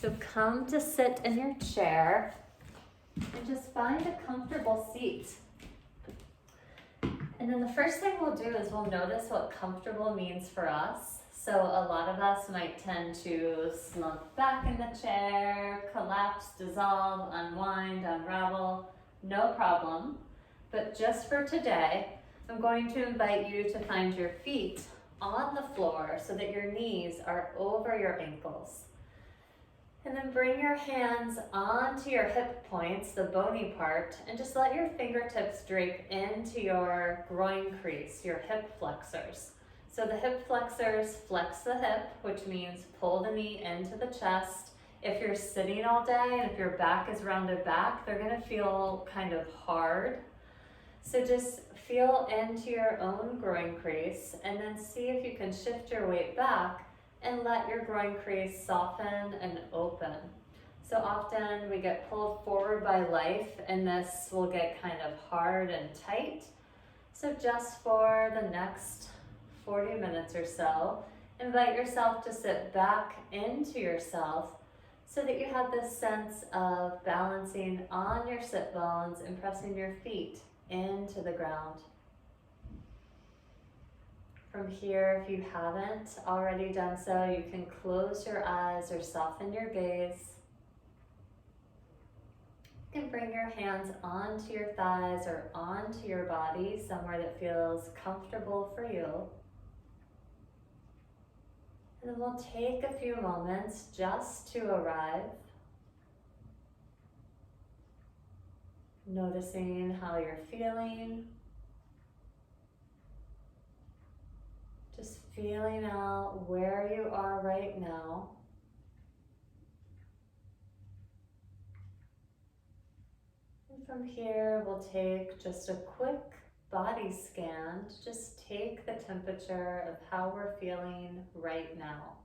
So come to sit in your chair and just find a comfortable seat. And then the first thing we'll do is we'll notice what comfortable means for us. So a lot of us might tend to slump back in the chair, collapse, dissolve, unwind, unravel. No problem. But just for today, I'm going to invite you to find your feet on the floor so that your knees are over your ankles. And then bring your hands onto your hip points, the bony part, and just let your fingertips drape into your groin crease, your hip flexors. So the hip flexors flex the hip, which means pull the knee into the chest. If you're sitting all day and if your back is rounded back, they're gonna feel kind of hard. So just feel into your own groin crease and then see if you can shift your weight back and let your groin crease soften and open. So often we get pulled forward by life and this will get kind of hard and tight. So just for the next 40 minutes or so, invite yourself to sit back into yourself so that you have this sense of balancing on your sit bones and pressing your feet into the ground. From here, if you haven't already done so, you can close your eyes or soften your gaze. You can bring your hands onto your thighs or onto your body, somewhere that feels comfortable for you. And then we'll take a few moments just to arrive. Noticing how you're feeling. Just feeling out where you are right now. And from here, we'll take just a quick body scan to just take the temperature of how we're feeling right now.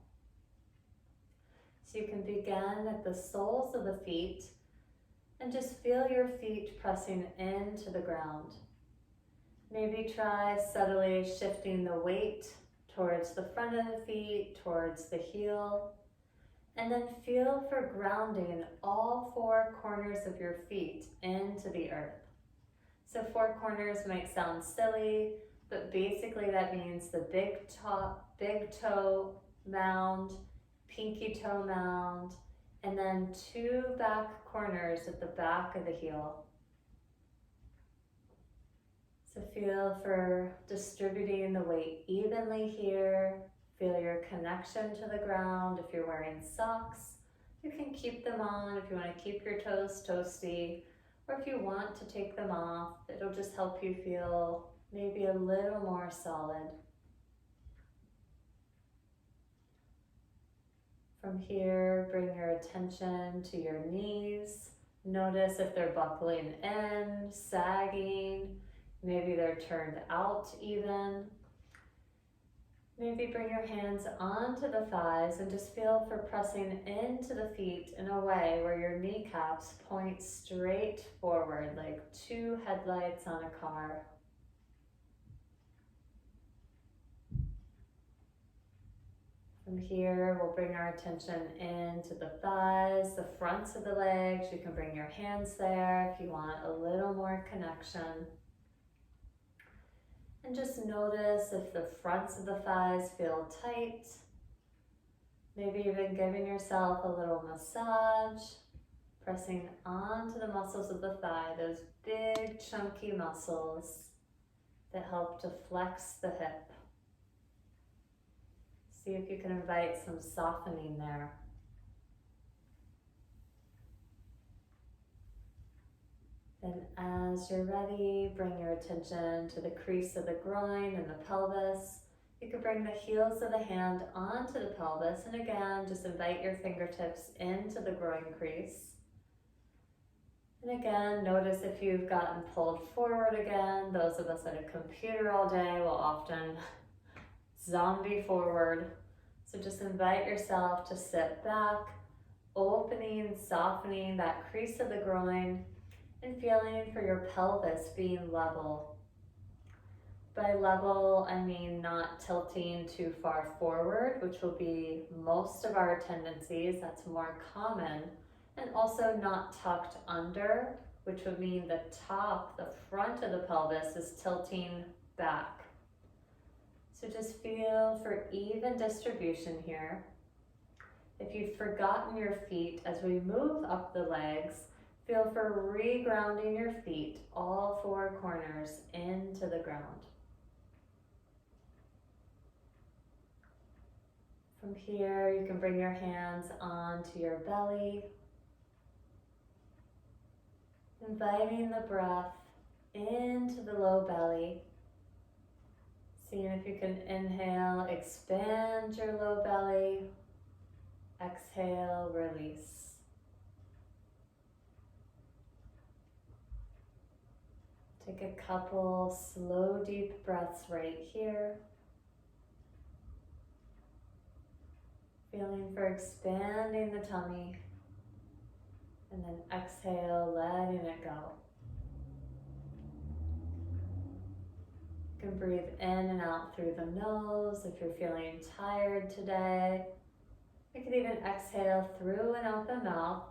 So you can begin at the soles of the feet and just feel your feet pressing into the ground. Maybe try subtly shifting the weight towards the front of the feet, towards the heel, and then feel for grounding all four corners of your feet into the earth. So four corners might sound silly, but basically that means the big toe mound, pinky toe mound, and then two back corners at the back of the heel. So feel for distributing the weight evenly here. Feel your connection to the ground. If you're wearing socks, you can keep them on if you want to keep your toes toasty, or if you want to take them off, it'll just help you feel maybe a little more solid. From here, bring your attention to your knees. Notice if they're buckling in, sagging, maybe they're turned out even. Maybe bring your hands onto the thighs and just feel for pressing into the feet in a way where your kneecaps point straight forward, like two headlights on a car. From here, we'll bring our attention into the thighs, the fronts of the legs. You can bring your hands there if you want a little more connection. And just notice if the fronts of the thighs feel tight. Maybe even giving yourself a little massage, pressing onto the muscles of the thigh, those big chunky muscles that help to flex the hip. See if you can invite some softening there. Then as you're ready, bring your attention to the crease of the groin and the pelvis. You can bring the heels of the hand onto the pelvis, and again, just invite your fingertips into the groin crease. And again, notice if you've gotten pulled forward again. Those of us at a computer all day will often zombie forward. So just invite yourself to sit back, opening, softening that crease of the groin, and feeling for your pelvis being level. By level, I mean not tilting too far forward, which will be most of our tendencies, that's more common, and also not tucked under, which would mean the top, the front of the pelvis is tilting back. So just feel for even distribution here. If you've forgotten your feet, as we move up the legs, feel for re-grounding your feet, all four corners into the ground. From here, you can bring your hands onto your belly, inviting the breath into the low belly. Seeing if you can inhale, expand your low belly. Exhale, release. Take a couple slow, deep breaths right here. Feeling for expanding the tummy. And then exhale, letting it go. You can breathe in and out through the nose if you're feeling tired today. You can even exhale through and out the mouth.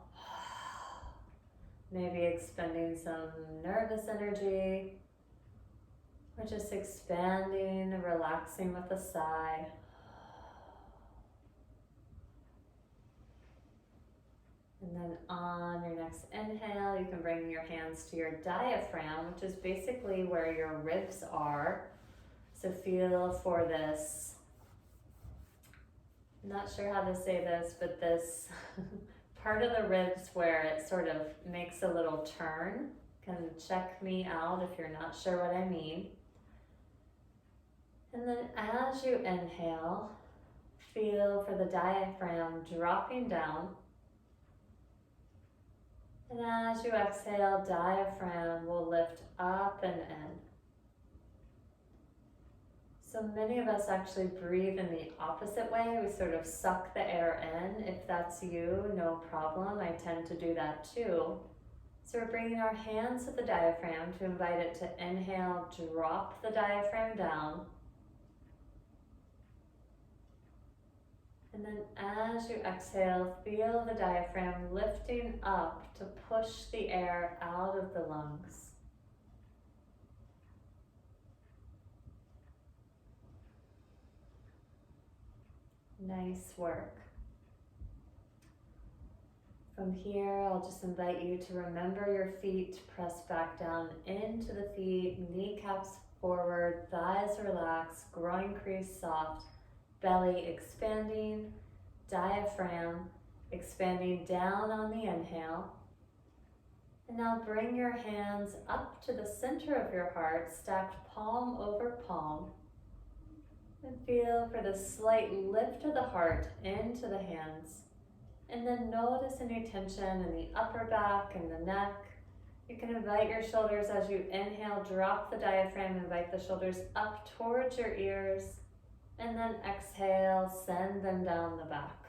Maybe expending some nervous energy, or just expanding and relaxing with a sigh. And then on your next inhale, you can bring your hands to your diaphragm, which is basically where your ribs are. So feel for this, I'm not sure how to say this, but this part of the ribs where it sort of makes a little turn. You can check me out if you're not sure what I mean. And then as you inhale, feel for the diaphragm dropping down. And as you exhale, diaphragm will lift up and in. So many of us actually breathe in the opposite way. We sort of suck the air in. If that's you, no problem. I tend to do that too. So we're bringing our hands to the diaphragm to invite it to inhale, drop the diaphragm down. And then as you exhale, feel the diaphragm lifting up to push the air out of the lungs. Nice work. From here, I'll just invite you to remember your feet, press back down into the feet, kneecaps forward, thighs relaxed, groin crease soft, belly expanding, diaphragm expanding down on the inhale. And now bring your hands up to the center of your heart, stacked palm over palm. And feel for the slight lift of the heart into the hands. And then notice any tension in the upper back and the neck. You can invite your shoulders as you inhale, drop the diaphragm, invite the shoulders up towards your ears. And then exhale, send them down the back.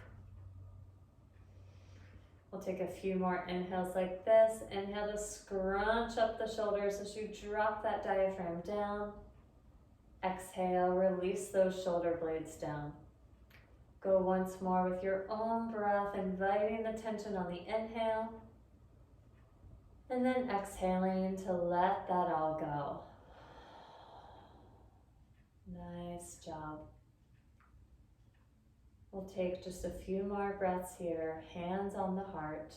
We'll take a few more inhales like this. Inhale to scrunch up the shoulders as you drop that diaphragm down. Exhale, release those shoulder blades down. Go once more with your own breath, inviting the tension on the inhale. And then exhaling to let that all go. Nice job. We'll take just a few more breaths here, hands on the heart.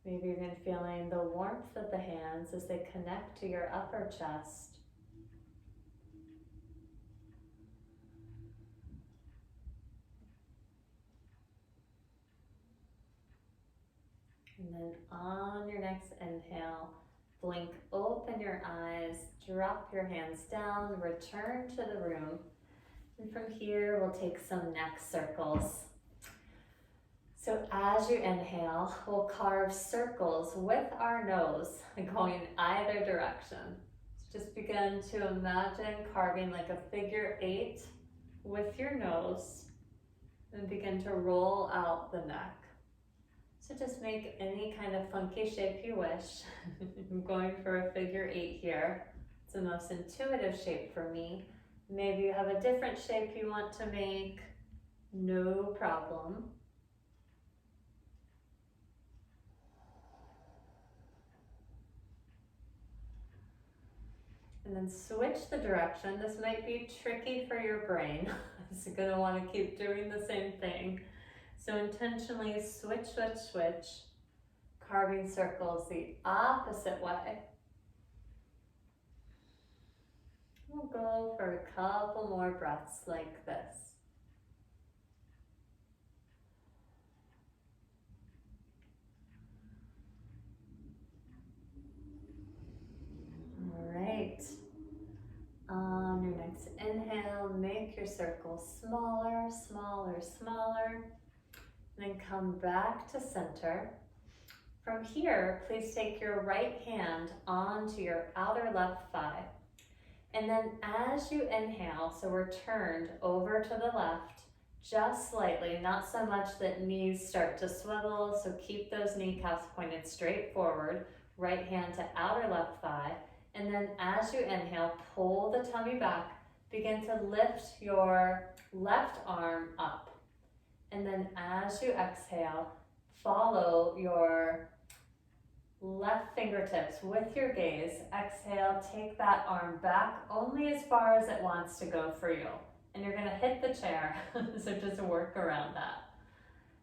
Maybe even feeling the warmth of the hands as they connect to your upper chest. And then on your next inhale, blink open your eyes, drop your hands down, return to the room. And from here, we'll take some neck circles. So as you inhale, we'll carve circles with our nose going either direction. So just begin to imagine carving like a figure 8 with your nose and begin to roll out the neck. So just make any kind of funky shape you wish. I'm going for a figure 8 here. It's the most intuitive shape for me. Maybe you have a different shape you want to make, no problem. And then switch the direction. This might be tricky for your brain. It's gonna wanna keep doing the same thing. So intentionally switch, switch, switch, carving circles the opposite way. We'll go for a couple more breaths like this. All right. On your next inhale, make your circle smaller, smaller, smaller. And then come back to center. From here, please take your right hand onto your outer left thigh. And then as you inhale, so we're turned over to the left, just slightly, not so much that knees start to swivel, so keep those kneecaps pointed straight forward, right hand to outer left thigh. And then as you inhale, pull the tummy back, begin to lift your left arm up. And then as you exhale, follow your left fingertips with your gaze. Exhale, take that arm back only as far as it wants to go for you. And you're gonna hit the chair, so just work around that.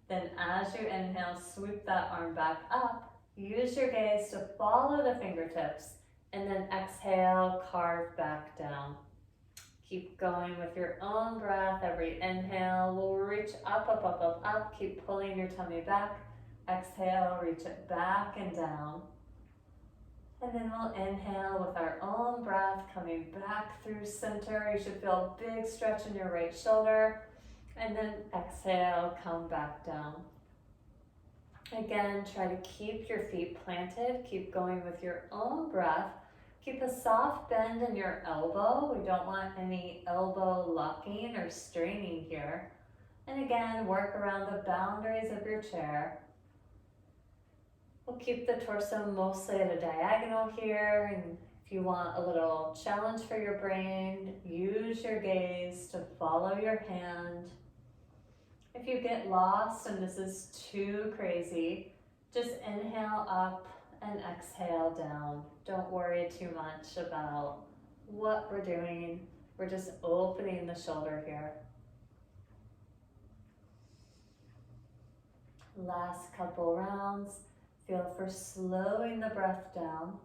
Then as you inhale, sweep that arm back up. Use your gaze to follow the fingertips, and then exhale, carve back down. Keep going with your own breath. Every inhale, we'll reach up, up, up, up, up. Keep pulling your tummy back. Exhale, reach it back and down. And then we'll inhale with our own breath, coming back through center. You should feel a big stretch in your right shoulder. And then exhale, come back down. Again, try to keep your feet planted. Keep going with your own breath. Keep a soft bend in your elbow. We don't want any elbow locking or straining here. And again, work around the boundaries of your chair. We'll keep the torso mostly at a diagonal here. And if you want a little challenge for your brain, use your gaze to follow your hand. If you get lost and this is too crazy, just inhale up and exhale down. Don't worry too much about what we're doing. We're just opening the shoulder here. Last couple rounds. Feel for slowing the breath down.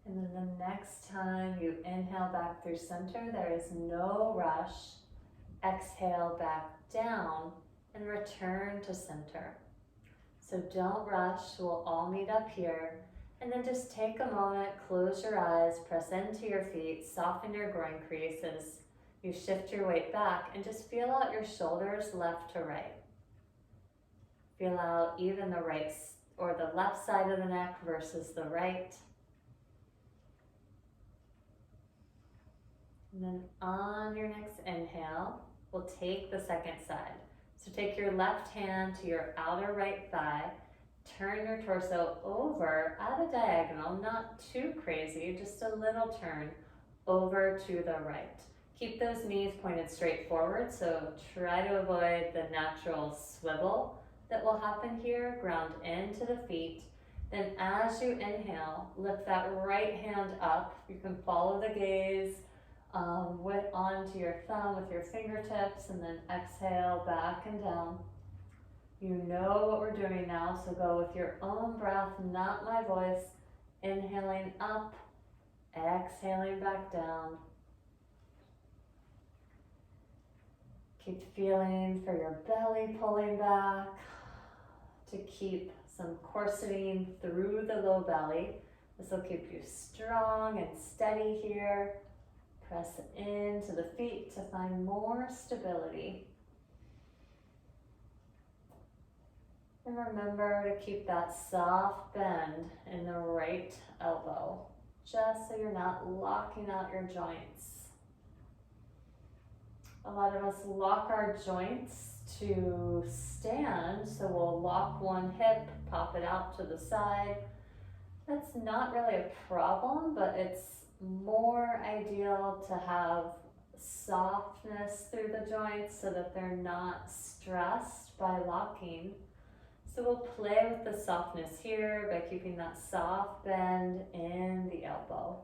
And then the next time you inhale back through center, there is no rush. Exhale back down and return to center. So don't rush, we'll all meet up here. And then just take a moment, close your eyes, press into your feet, soften your groin creases. You shift your weight back and just feel out your shoulders left to right. Feel out even the right or the left side of the neck versus the right. And then on your next inhale, we'll take the second side. So take your left hand to your outer right thigh, turn your torso over at a diagonal, not too crazy, just a little turn over to the right. Keep those knees pointed straight forward, so try to avoid the natural swivel that will happen here. Ground into the feet. Then as you inhale, lift that right hand up. You can follow the gaze onto your thumb with your fingertips, and then exhale back and down. You know what we're doing now, so go with your own breath, not my voice. Inhaling up, exhaling back down. Keep feeling for your belly pulling back to keep some corseting through the low belly. This will keep you strong and steady here. Press into the feet to find more stability. And remember to keep that soft bend in the right elbow, just so you're not locking out your joints. A lot of us lock our joints to stand, so we'll lock one hip, pop it out to the side. That's not really a problem, but it's more ideal to have softness through the joints so that they're not stressed by locking. So we'll play with the softness here by keeping that soft bend in the elbow.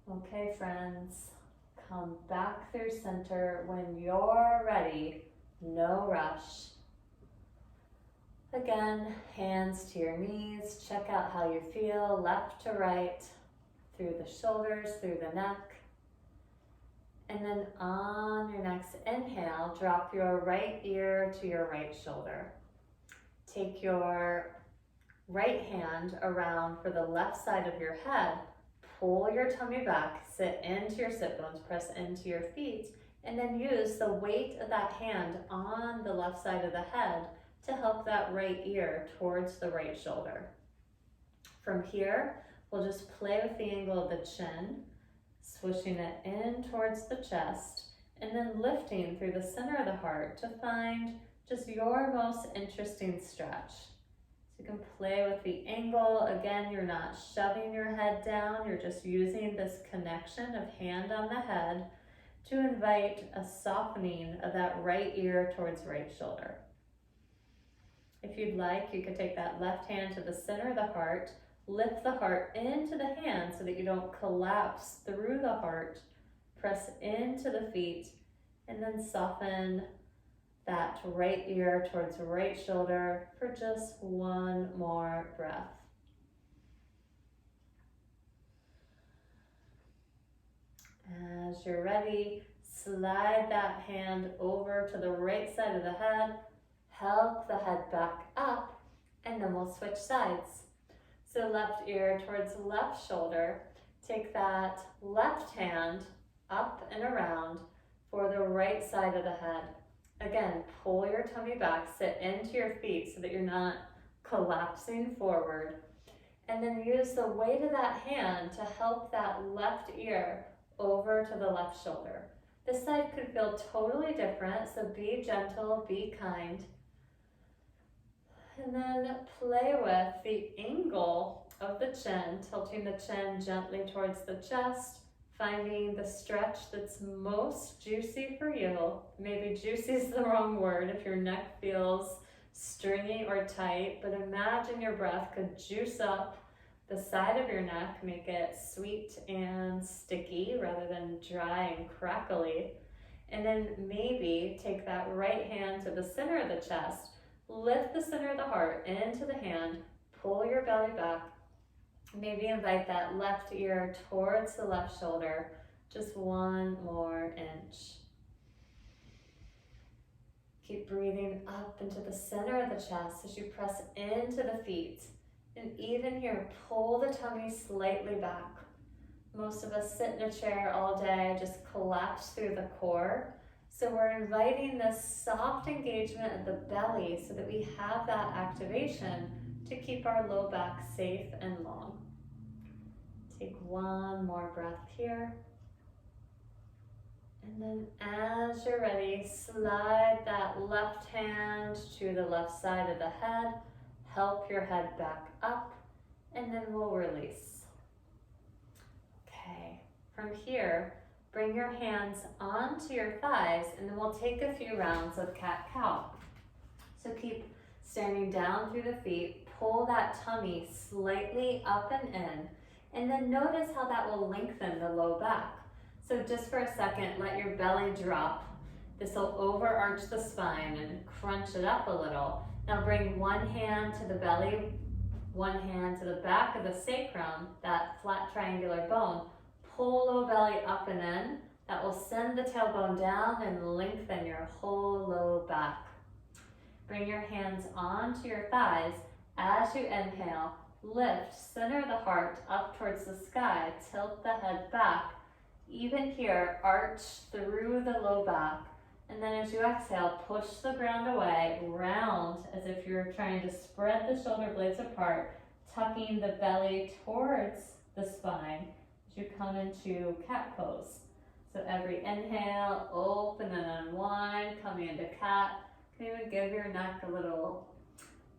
Okay, friends, come back through center when you're ready, no rush. Again, hands to your knees, check out how you feel, left to right, through the shoulders, through the neck. And then on your next inhale, drop your right ear to your right shoulder. Take your right hand around for the left side of your head, pull your tummy back, sit into your sit bones, press into your feet, and then use the weight of that hand on the left side of the head to help that right ear towards the right shoulder. From here, we'll just play with the angle of the chin, swishing it in towards the chest, and then lifting through the center of the heart to find just your most interesting stretch. So you can play with the angle. Again, you're not shoving your head down, you're just using this connection of hand on the head to invite a softening of that right ear towards right shoulder. If you'd like, you could take that left hand to the center of the heart, lift the heart into the hand so that you don't collapse through the heart, press into the feet, and then soften that right ear towards right shoulder for just one more breath. As you're ready, slide that hand over to the right side of the head, help the head back up, and then we'll switch sides. So left ear towards left shoulder, take that left hand up and around for the right side of the head. Again, pull your tummy back, sit into your feet so that you're not collapsing forward. And then use the weight of that hand to help that left ear over to the left shoulder. This side could feel totally different, so be gentle, be kind. And then play with the angle of the chin, tilting the chin gently towards the chest, finding the stretch that's most juicy for you. Maybe juicy is the wrong word if your neck feels stringy or tight, but imagine your breath could juice up the side of your neck, make it sweet and sticky rather than dry and crackly. And then maybe take that right hand to the center of the chest, lift the center of the heart into the hand, pull your belly back, maybe invite that left ear towards the left shoulder, just one more inch. Keep breathing up into the center of the chest as you press into the feet. And even here, pull the tummy slightly back. Most of us sit in a chair all day, just collapse through the core. So we're inviting this soft engagement of the belly so that we have that activation to keep our low back safe and long. Take one more breath here. And then as you're ready, slide that left hand to the left side of the head. Help your head back up, and then we'll release. Okay, from here, bring your hands onto your thighs, and then we'll take a few rounds of cat-cow. So keep standing down through the feet, pull that tummy slightly up and in, and then notice how that will lengthen the low back. So just for a second, let your belly drop. This will overarch the spine and crunch it up a little. Now bring one hand to the belly, one hand to the back of the sacrum, that flat triangular bone. Pull low belly up and in. That will send the tailbone down and lengthen your whole low back. Bring your hands onto your thighs. As you inhale, lift, center the heart up towards the sky, tilt the head back. Even here, arch through the low back. And then as you exhale, push the ground away, round as if you're trying to spread the shoulder blades apart, tucking the belly towards the spine as you come into cat pose. So every inhale, open and unwind, coming into cat. You can even give your neck a little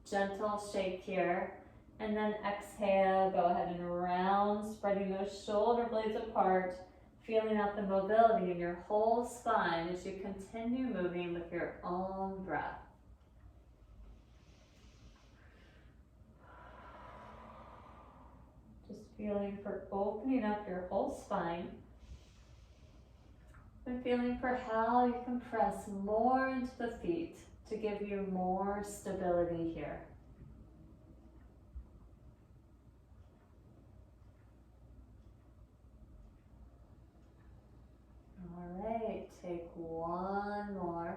gentle shake here. And then exhale, go ahead and round, spreading those shoulder blades apart, feeling out the mobility in your whole spine as you continue moving with your own breath. Just feeling for opening up your whole spine and feeling for how you can press more into the feet to give you more stability here. All right, take one more.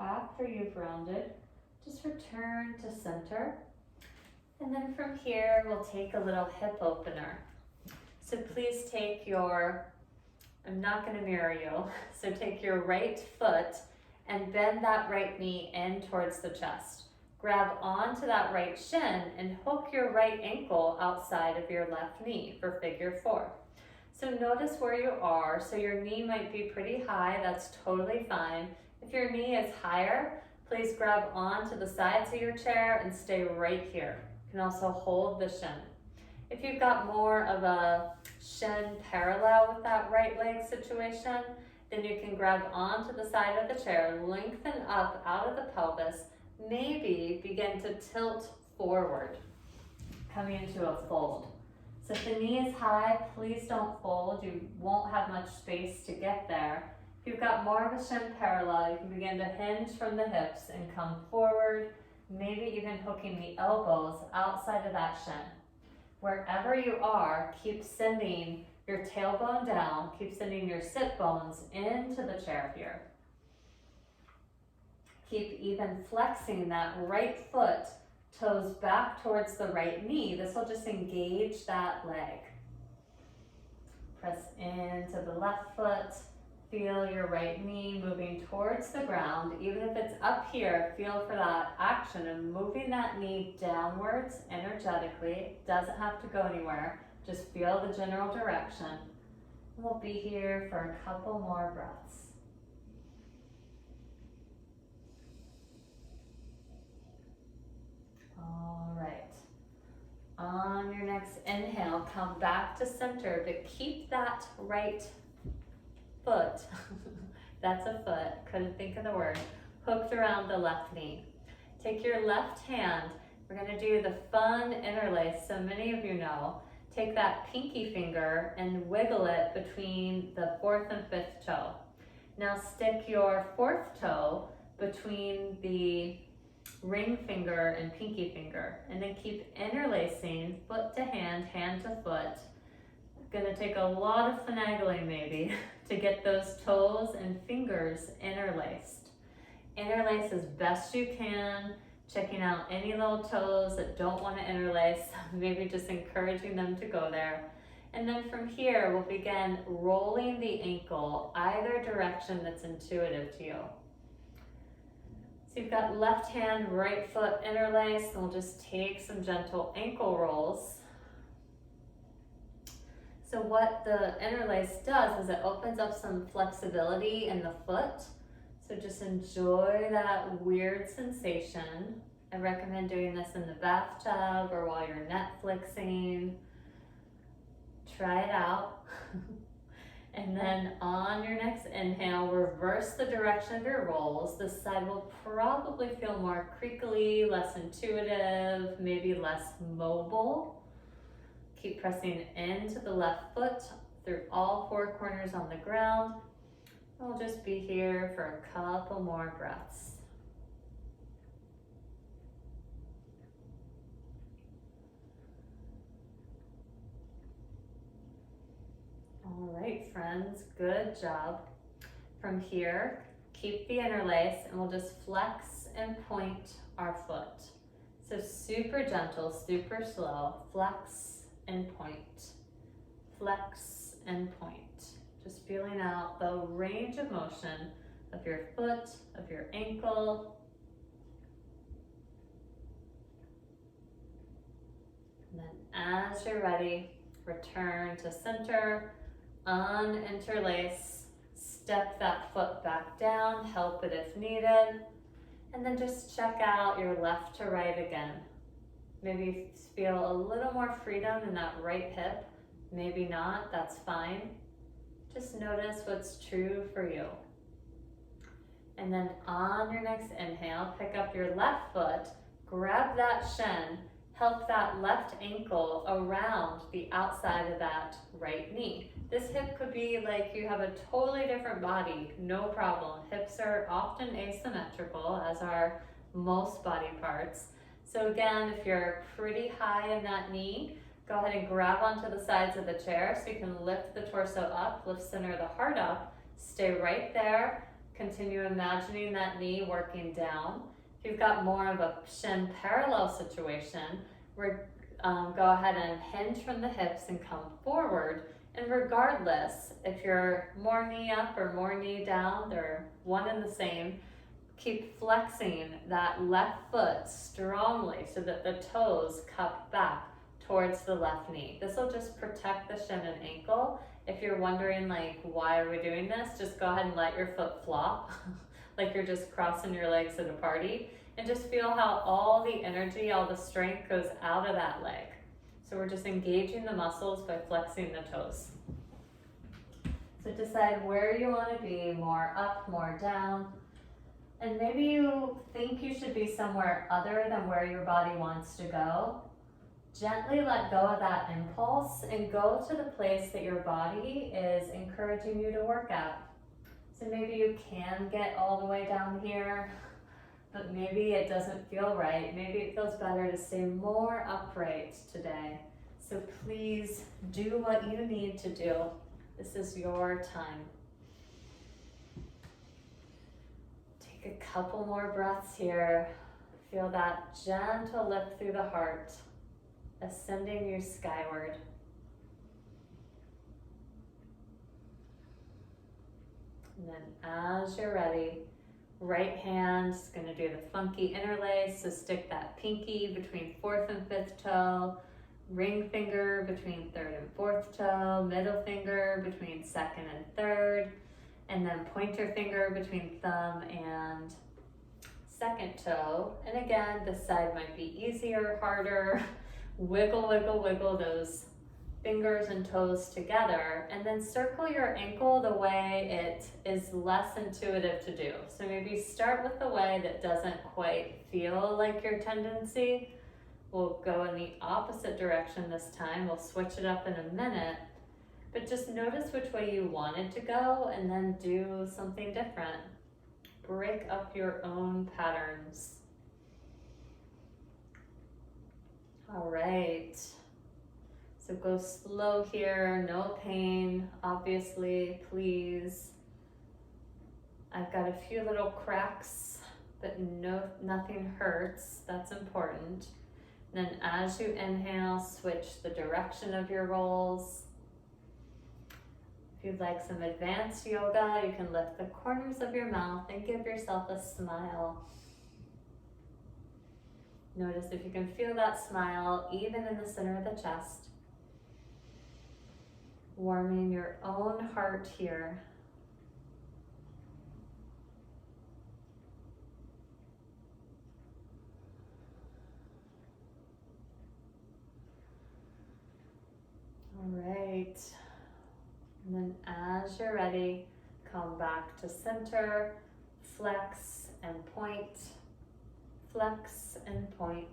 After you've rounded, just return to center. And then from here, we'll take a little hip opener. So please take your, I'm not going to mirror you, so take your right foot and bend that right knee in towards the chest. Grab onto that right shin and hook your right ankle outside of your left knee for figure 4. So notice where you are. So your knee might be pretty high, that's totally fine. If your knee is higher, please grab onto the sides of your chair and stay right here. You can also hold the shin. If you've got more of a shin parallel with that right leg situation, then you can grab onto the side of the chair, lengthen up out of the pelvis, maybe begin to tilt forward, coming into a fold. So if the knee is high, please don't fold. You won't have much space to get there. If you've got more of a shin parallel, you can begin to hinge from the hips and come forward, maybe even hooking the elbows outside of that shin. Wherever you are, keep sending your tailbone down, keep sending your sit bones into the chair here. Keep even flexing that right foot, toes back towards the right knee. This will just engage that leg. Press into the left foot. Feel your right knee moving towards the ground. Even if it's up here, feel for that action of moving that knee downwards energetically. It doesn't have to go anywhere. Just feel the general direction. We'll be here for a couple more breaths. All right. On your next inhale, come back to center, but keep that right foot, that's a foot, couldn't think of the word, hooked around the left knee. Take your left hand, we're going to do the fun interlace, so many of you know. Take that pinky finger and wiggle it between the 4th and 5th toe. Now stick your 4th toe between the ring finger and pinky finger, and then keep interlacing foot to hand, hand to foot. Gonna take a lot of finagling maybe to get those toes and fingers interlaced. Interlace as best you can, checking out any little toes that don't want to interlace, maybe just encouraging them to go there. And then from here, we'll begin rolling the ankle either direction that's intuitive to you. So you've got left hand, right foot interlaced, and we'll just take some gentle ankle rolls. So what the interlace does is it opens up some flexibility in the foot. So just enjoy that weird sensation. I recommend doing this in the bathtub or while you're Netflixing. Try it out. And then on your next inhale, reverse the direction of your rolls. This side will probably feel more creakily, less intuitive, maybe less mobile. Keep pressing into the left foot through all 4 corners on the ground. We'll just be here for a couple more breaths. All right, friends, good job. From here, keep the interlace and we'll just flex and point our foot. So super gentle, super slow, flex and point, flex and point. Just feeling out the range of motion of your foot, of your ankle. And then as you're ready, return to center, uninterlace, step that foot back down, help it if needed, and then just check out your left to right again. Maybe feel a little more freedom in that right hip, maybe not, that's fine. Just notice what's true for you. And then on your next inhale, pick up your left foot, grab that shin, help that left ankle around the outside of that right knee. This hip could be like you have a totally different body, no problem. Hips are often asymmetrical, as are most body parts. So again, if you're pretty high in that knee, go ahead and grab onto the sides of the chair so you can lift the torso up, lift center of the heart up, stay right there. Continue imagining that knee working down. If you've got more of a shin parallel situation, go ahead and hinge from the hips and come forward. And regardless, if you're more knee up or more knee down, they're one and the same. Keep flexing that left foot strongly so that the toes cup back towards the left knee. This will just protect the shin and ankle. If you're wondering like, why are we doing this? Just go ahead and let your foot flop like you're just crossing your legs at a party, and just feel how all the energy, all the strength goes out of that leg. So we're just engaging the muscles by flexing the toes. So decide where you want to be, more up, more down. And maybe you think you should be somewhere other than where your body wants to go. Gently let go of that impulse and go to the place that your body is encouraging you to work at. So maybe you can get all the way down here, but maybe it doesn't feel right. Maybe it feels better to stay more upright today. So please do what you need to do. This is your time. Take a couple more breaths here. Feel that gentle lift through the heart, ascending you skyward. And then as you're ready, right hand is going to do the funky interlace. So stick that pinky between fourth and fifth toe, ring finger between third and fourth toe, middle finger between second and third, and then pointer finger between thumb and second toe. And again, this side might be easier, harder. Wiggle, wiggle, wiggle those fingers and toes together, and then circle your ankle the way it is less intuitive to do. So maybe start with the way that doesn't quite feel like your tendency. We'll go in the opposite direction this time. We'll switch it up in a minute, but just notice which way you want it to go and then do something different. Break up your own patterns. All right. So go slow here, no pain, obviously, please. I've got a few little cracks, but nothing hurts, that's important. And then as you inhale, switch the direction of your rolls. If you'd like some advanced yoga, you can lift the corners of your mouth and give yourself a smile. Notice if you can feel that smile even in the center of the chest. Warming your own heart here. All right. And then as you're ready, come back to center, flex and point, flex and point.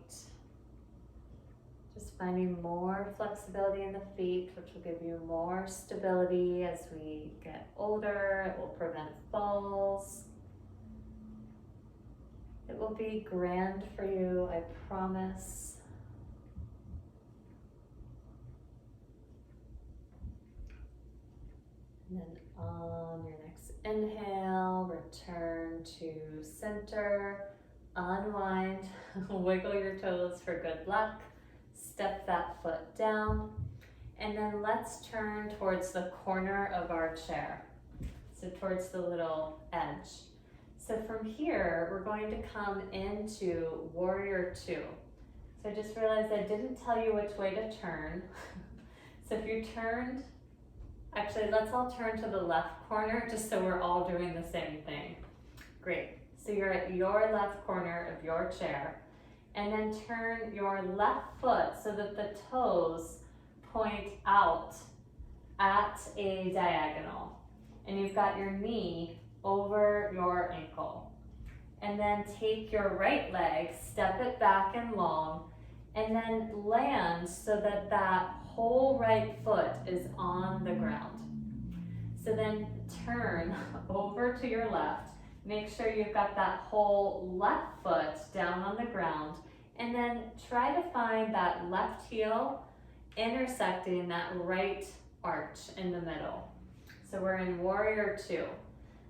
Just finding more flexibility in the feet, which will give you more stability as we get older. It will prevent falls. It will be grand for you, I promise. And then on your next inhale, return to center, unwind, wiggle your toes for good luck. Step that foot down, and then let's turn towards the corner of our chair. So towards the little edge. So from here, we're going to come into warrior two. So So I just realized I didn't tell you which way to turn. So if you turned, actually let's all turn to the left corner just so we're all doing the same thing. Great. So you're at your left corner of your chair, and then turn your left foot so that the toes point out at a diagonal. And you've got your knee over your ankle. And then take your right leg, step it back and long, and then land so that that whole right foot is on the ground. So then turn over to your left. Make sure you've got that whole left foot down on the ground, and then try to find that left heel intersecting that right arch in the middle. So we're in warrior two.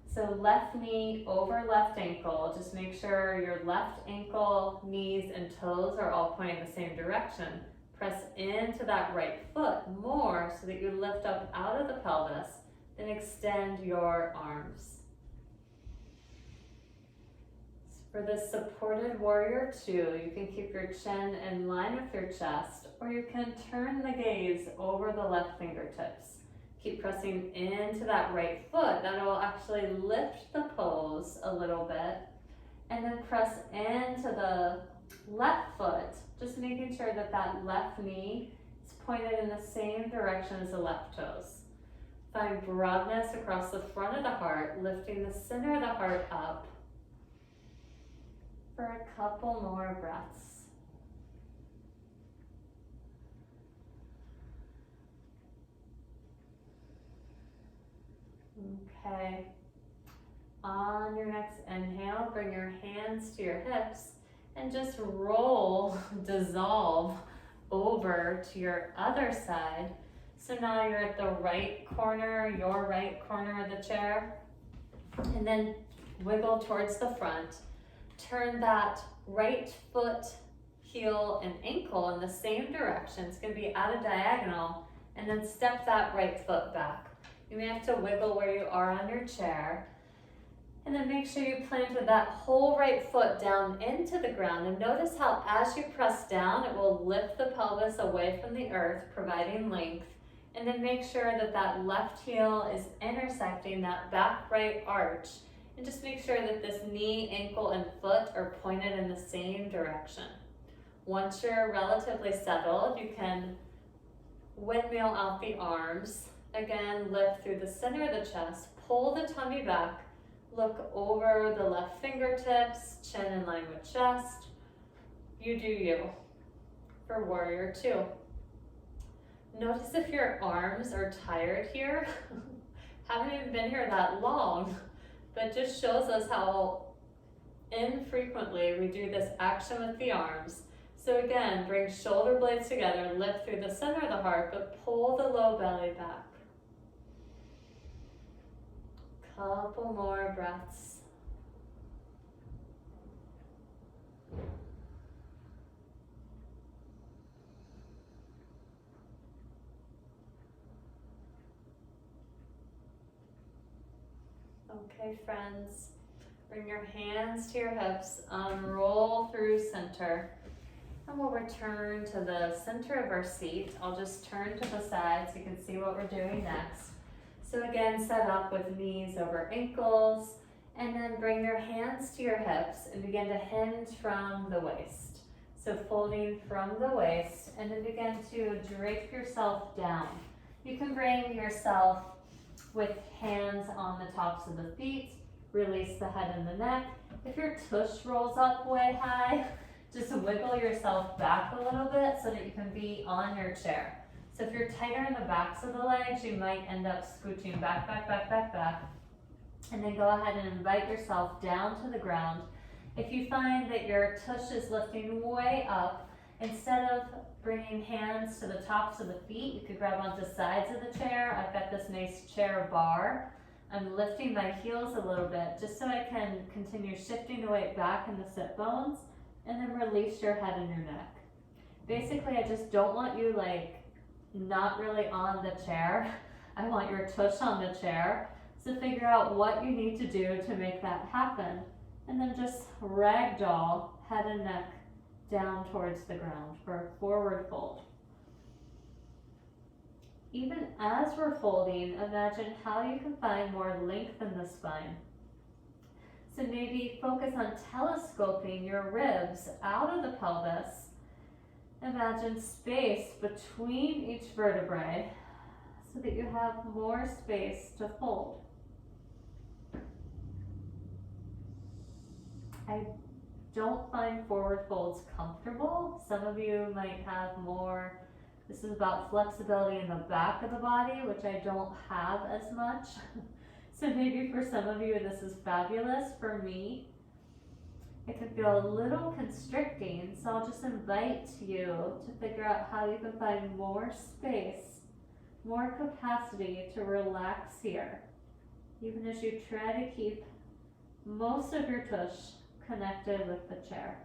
So left knee over left ankle. Just make sure your left ankle, knees, and toes are all pointing the same direction. Press into that right foot more so that you lift up out of the pelvis, then extend your arms. For this supported warrior two, you can keep your chin in line with your chest, or you can turn the gaze over the left fingertips. Keep pressing into that right foot. That will actually lift the pose a little bit. And then press into the left foot, just making sure that that left knee is pointed in the same direction as the left toes. Find broadness across the front of the heart, lifting the center of the heart up for a couple more breaths. Okay. On your next inhale, bring your hands to your hips and just roll, dissolve over to your other side. So now you're at the right corner, your right corner of the chair. And then wiggle towards the front. Turn that right foot, heel, and ankle in the same direction. It's going to be at a diagonal. And then step that right foot back. You may have to wiggle where you are on your chair. And then make sure you planted that whole right foot down into the ground. And notice how as you press down, it will lift the pelvis away from the earth, providing length. And then make sure that that left heel is intersecting that back right arch. And just make sure that this knee, ankle, and foot are pointed in the same direction. Once you're relatively settled, you can windmill out the arms. Again, lift through the center of the chest, pull the tummy back, look over the left fingertips, chin in line with chest. You do you for warrior two. Notice if your arms are tired here. Haven't even been here that long, but just shows us how infrequently we do this action with the arms. So again, bring shoulder blades together, lift through the center of the heart, but pull the low belly back. Couple more breaths. Okay, friends, bring your hands to your hips, unroll through center, and we'll return to the center of our seat. I'll just turn to the side so you can see what we're doing next. So again, set up with knees over ankles, and then bring your hands to your hips and begin to hinge from the waist. So folding from the waist, and then begin to drape yourself down. You can bring yourself with hands on the tops of the feet, release the head and the neck. If your tush rolls up way high, just wiggle yourself back a little bit so that you can be on your chair. So if you're tighter in the backs of the legs, you might end up scooching back, back, back, back, back. And then go ahead and invite yourself down to the ground. If you find that your tush is lifting way up, instead of bringing hands to the tops of the feet, you could grab onto sides of the chair. I've got this nice chair bar. I'm lifting my heels a little bit just so I can continue shifting the weight back in the sit bones, and then release your head and your neck. Basically, I just don't want you not really on the chair. I want your tush on the chair. So figure out what you need to do to make that happen. And then just ragdoll head and neck down towards the ground for a forward fold. Even as we're folding, imagine how you can find more length in the spine. So maybe focus on telescoping your ribs out of the pelvis. Imagine space between each vertebrae so that you have more space to fold. I don't find forward folds comfortable. Some of you might have more. This is about flexibility in the back of the body, which I don't have as much. So maybe for some of you this is fabulous. For me, it can feel a little constricting, so I'll just invite you to figure out how you can find more space, more capacity to relax here, even as you try to keep most of your tush connected with the chair.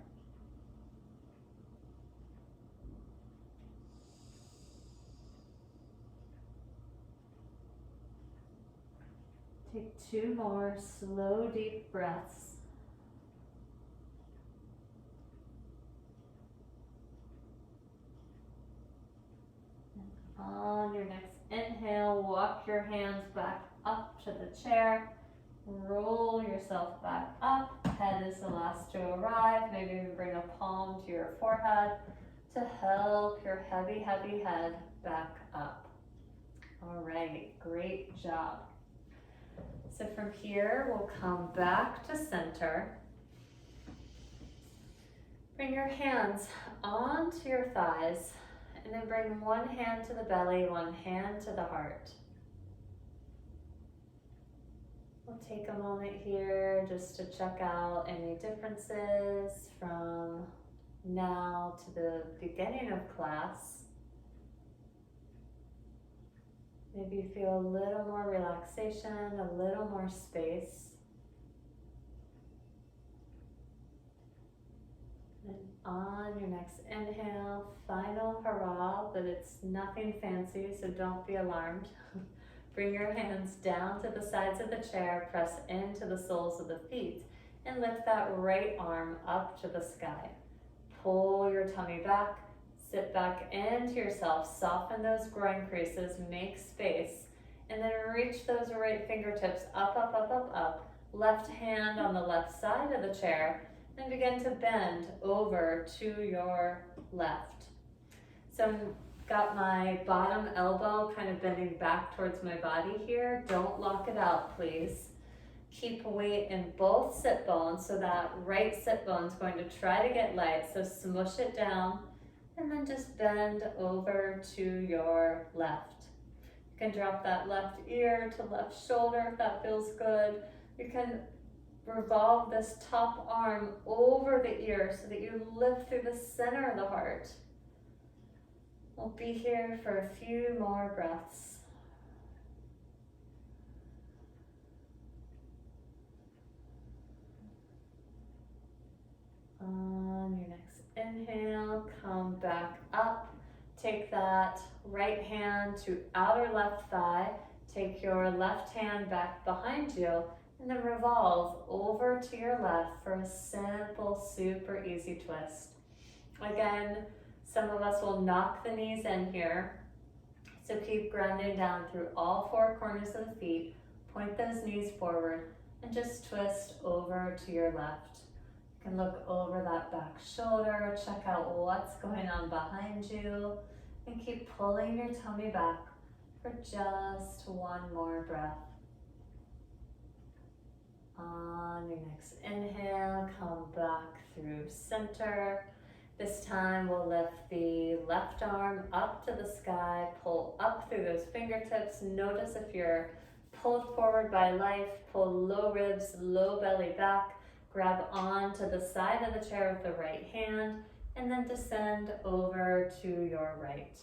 Take 2 more slow, deep breaths. And on your next inhale, walk your hands back up to the chair. Roll yourself back up. Head is the last to arrive. Maybe you bring a palm to your forehead to help your heavy, heavy head back up. All right, great job. So from here, we'll come back to center. Bring your hands onto your thighs, and then bring one hand to the belly, one hand to the heart. We'll take a moment here just to check out any differences from now to the beginning of class. Maybe you feel a little more relaxation, a little more space. And on your next inhale, final hurrah, but it's nothing fancy, so don't be alarmed. Bring your hands down to the sides of the chair, press into the soles of the feet, and lift that right arm up to the sky. Pull your tummy back. Sit back into yourself, soften those groin creases, make space, and then reach those right fingertips up, up, up, up, up. Left hand on the left side of the chair, and begin to bend over to your left. So I've got my bottom elbow kind of bending back towards my body here. Don't lock it out, please. Keep weight in both sit bones, so that right sit bone is going to try to get light, so smush it down. And then just bend over to your left. You can drop that left ear to left shoulder if that feels good. You can revolve this top arm over the ear so that you lift through the center of the heart. We'll be here for a few more breaths. On your next inhale, come back up. Take that right hand to outer left thigh. Take your left hand back behind you, and then revolve over to your left for a simple, super easy twist. Again, some of us will knock the knees in here. So keep grounding down through all 4 corners of the feet. Point those knees forward and just twist over to your left. You can look over that back shoulder, check out what's going on behind you, and keep pulling your tummy back for just 1 more breath. On your next inhale, come back through center. This time we'll lift the left arm up to the sky, pull up through those fingertips. Notice if you're pulled forward by life, pull low ribs, low belly back. Grab onto the side of the chair with the right hand, and then descend over to your right.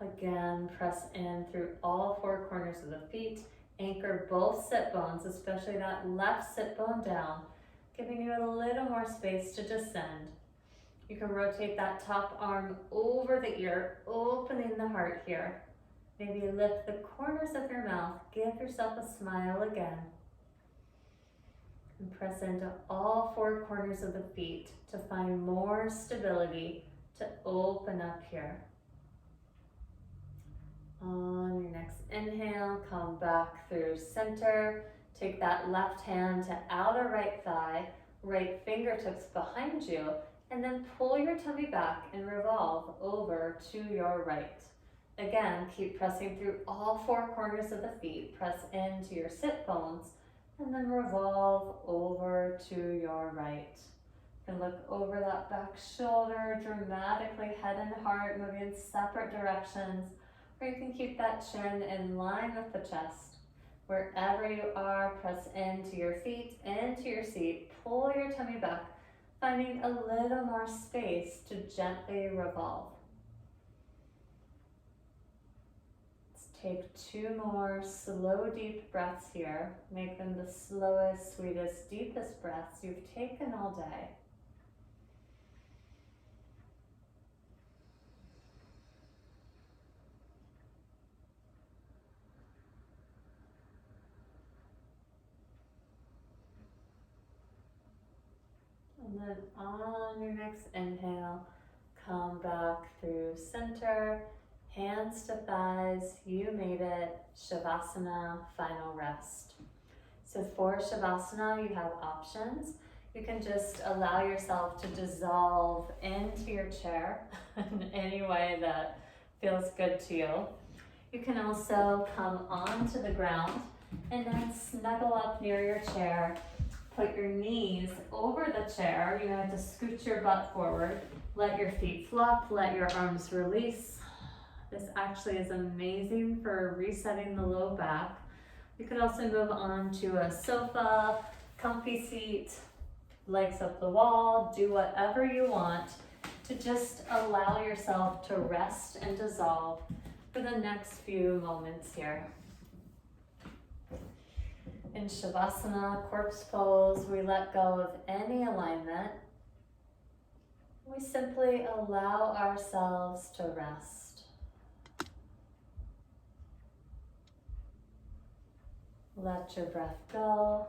Again, press in through all 4 corners of the feet. Anchor both sit bones, especially that left sit bone down, giving you a little more space to descend. You can rotate that top arm over the ear, opening the heart here. Maybe lift the corners of your mouth. Give yourself a smile again. And press into all four corners of the feet to find more stability, to open up here. On your next inhale, come back through center. Take that left hand to outer right thigh, right fingertips behind you, and then pull your tummy back and revolve over to your right. Again, keep pressing through all four corners of the feet. Press into your sit bones, and then revolve over to your right. You can look over that back shoulder, dramatically head and heart moving in separate directions, or you can keep that chin in line with the chest. Wherever you are, press into your feet, into your seat, pull your tummy back, finding a little more space to gently revolve. Let's take 2 more slow, deep breaths here. Make them the slowest, sweetest, deepest breaths you've taken all day. And then on your next inhale, come back through center, hands to thighs, you made it, Shavasana, final rest. So for Shavasana, you have options. You can just allow yourself to dissolve into your chair in any way that feels good to you. You can also come onto the ground and then snuggle up near your chair. Put your knees over the chair. You have to scoot your butt forward. Let your feet flop, let your arms release. This actually is amazing for resetting the low back. You could also move on to a sofa, comfy seat, legs up the wall, do whatever you want to just allow yourself to rest and dissolve for the next few moments here. In Shavasana, corpse pose, we let go of any alignment. We simply allow ourselves to rest. Let your breath go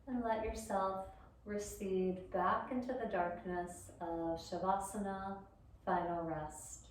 and let yourself recede back into the darkness of Shavasana, final rest.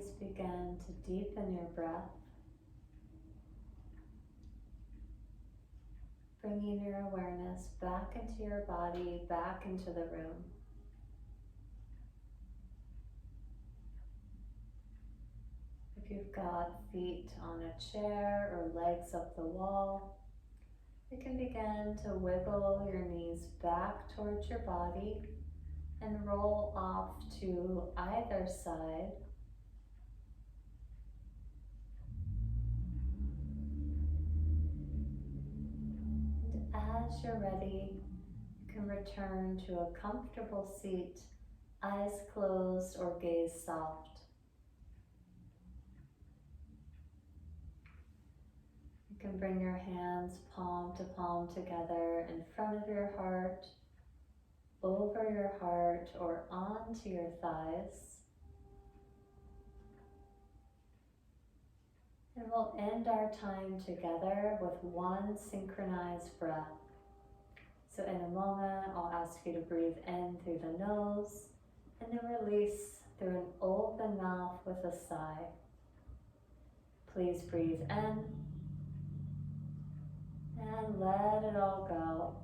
please begin to deepen your breath, bringing your awareness back into your body, back into the room. If you've got feet on a chair or legs up the wall, you can begin to wiggle your knees back towards your body and roll off to either side. And as you're ready, you can return to a comfortable seat, eyes closed or gaze soft. You can bring your hands palm to palm together in front of your heart, over your heart, or onto your thighs. And we'll end our time together with one synchronized breath. So in a moment, I'll ask you to breathe in through the nose and then release through an open mouth with a sigh. Please breathe in and let it all go.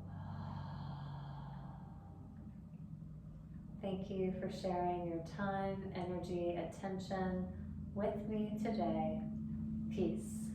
Thank you for sharing your time, energy, attention with me today. Peace.